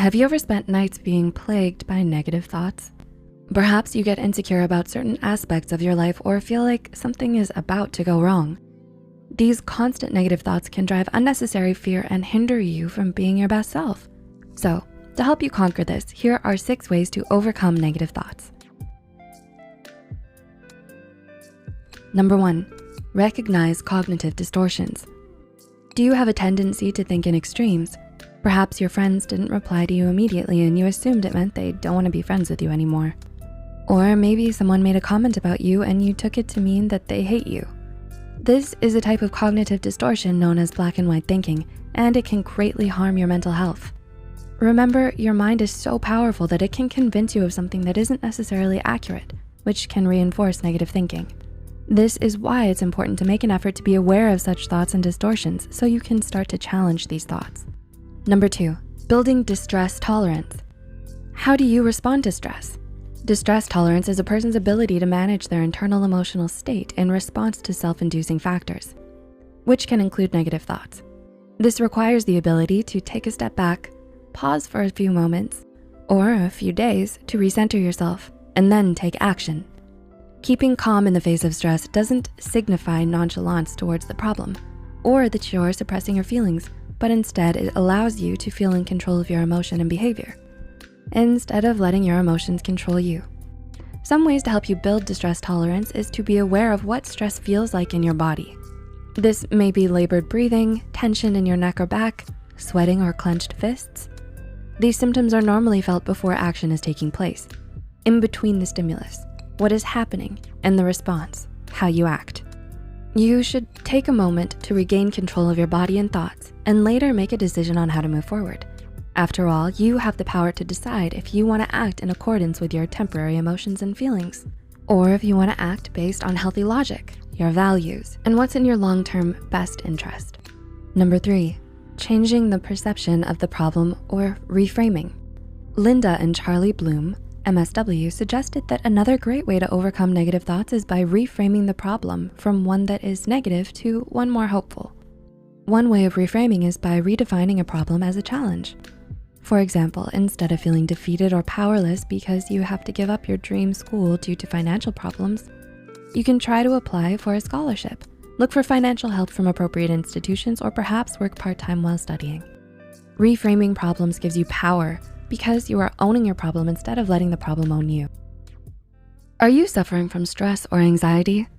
Have you ever spent nights being plagued by negative thoughts? Perhaps you get insecure about certain aspects of your life or feel like something is about to go wrong. These constant negative thoughts can drive unnecessary fear and hinder you from being your best self. So, to help you conquer this, here are 6 ways to overcome negative thoughts. Number 1, recognize cognitive distortions. Do you have a tendency to think in extremes? Perhaps your friends didn't reply to you immediately and you assumed it meant they don't want to be friends with you anymore. Or maybe someone made a comment about you and you took it to mean that they hate you. This is a type of cognitive distortion known as black and white thinking, and it can greatly harm your mental health. Remember, your mind is so powerful that it can convince you of something that isn't necessarily accurate, which can reinforce negative thinking. This is why it's important to make an effort to be aware of such thoughts and distortions so you can start to challenge these thoughts. Number 2, building distress tolerance. How do you respond to stress? Distress tolerance is a person's ability to manage their internal emotional state in response to self-inducing factors, which can include negative thoughts. This requires the ability to take a step back, pause for a few moments, or a few days to recenter yourself, and then take action. Keeping calm in the face of stress doesn't signify nonchalance towards the problem, or that you're suppressing your feelings, but instead it allows you to feel in control of your emotion and behavior, instead of letting your emotions control you. Some ways to help you build distress tolerance is to be aware of what stress feels like in your body. This may be labored breathing, tension in your neck or back, sweating or clenched fists. These symptoms are normally felt before action is taking place. In between the stimulus, what is happening, and the response, how you act. You should take a moment to regain control of your body and thoughts and later make a decision on how to move forward. After all, you have the power to decide if you wanna act in accordance with your temporary emotions and feelings, or if you wanna act based on healthy logic, your values, and what's in your long-term best interest. Number 3, changing the perception of the problem or reframing. Linda and Charlie Bloom, MSW, suggested that another great way to overcome negative thoughts is by reframing the problem from one that is negative to one more hopeful. One way of reframing is by redefining a problem as a challenge. For example, instead of feeling defeated or powerless because you have to give up your dream school due to financial problems, you can try to apply for a scholarship, look for financial help from appropriate institutions, or perhaps work part-time while studying. Reframing problems gives you power because you are owning your problem instead of letting the problem own you. Are you suffering from stress or anxiety?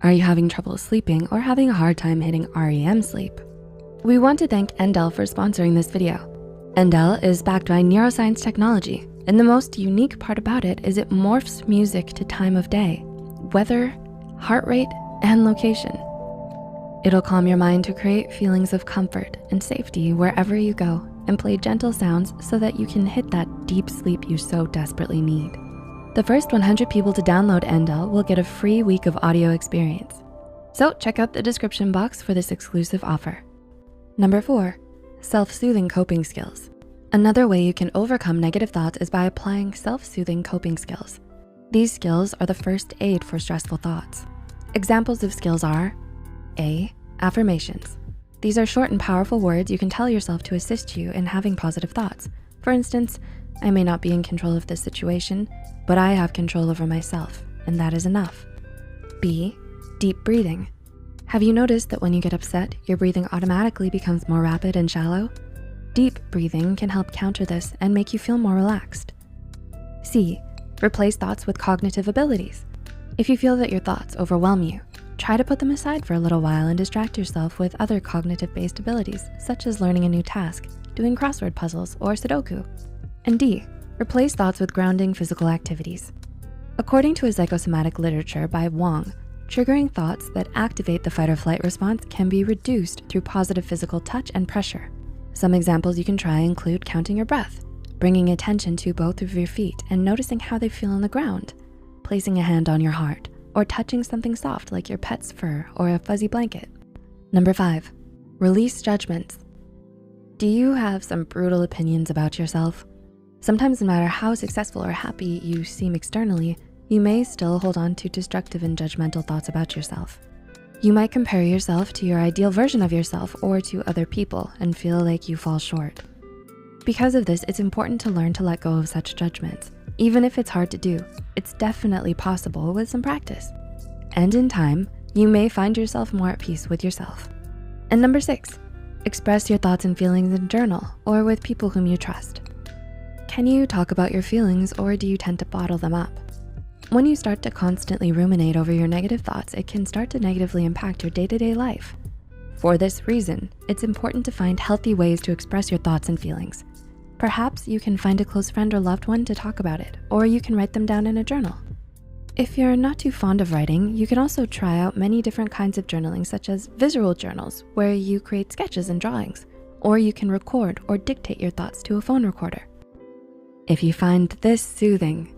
Are you having trouble sleeping or having a hard time hitting REM sleep? We want to thank Endel for sponsoring this video. Endel is backed by neuroscience technology, and the most unique part about it is it morphs music to time of day, weather, heart rate, and location. It'll calm your mind to create feelings of comfort and safety wherever you go, and play gentle sounds so that you can hit that deep sleep you so desperately need. The first 100 people to download Endel will get a free week of audio experience. So check out the description box for this exclusive offer. Number 4, self-soothing coping skills. Another way you can overcome negative thoughts is by applying self-soothing coping skills. These skills are the first aid for stressful thoughts. Examples of skills are A, affirmations. These are short and powerful words you can tell yourself to assist you in having positive thoughts. For instance, I may not be in control of this situation, but I have control over myself, and that is enough. B, deep breathing. Have you noticed that when you get upset, your breathing automatically becomes more rapid and shallow? Deep breathing can help counter this and make you feel more relaxed. C, replace thoughts with cognitive abilities. If you feel that your thoughts overwhelm you, try to put them aside for a little while and distract yourself with other cognitive-based abilities, such as learning a new task, doing crossword puzzles, or Sudoku. And D, replace thoughts with grounding physical activities. According to a psychosomatic literature by Wong, triggering thoughts that activate the fight or flight response can be reduced through positive physical touch and pressure. Some examples you can try include counting your breath, bringing attention to both of your feet and noticing how they feel on the ground, placing a hand on your heart, or touching something soft like your pet's fur or a fuzzy blanket. Number 5, release judgments. Do you have some brutal opinions about yourself? Sometimes no matter how successful or happy you seem externally, you may still hold on to destructive and judgmental thoughts about yourself. You might compare yourself to your ideal version of yourself or to other people and feel like you fall short. Because of this, it's important to learn to let go of such judgments. Even if it's hard to do, it's definitely possible with some practice. And in time, you may find yourself more at peace with yourself. And number 6, express your thoughts and feelings in a journal or with people whom you trust. Can you talk about your feelings, or do you tend to bottle them up? When you start to constantly ruminate over your negative thoughts, it can start to negatively impact your day-to-day life. For this reason, it's important to find healthy ways to express your thoughts and feelings. Perhaps you can find a close friend or loved one to talk about it, or you can write them down in a journal. If you're not too fond of writing, you can also try out many different kinds of journaling, such as visual journals, where you create sketches and drawings, or you can record or dictate your thoughts to a phone recorder. If you find this soothing,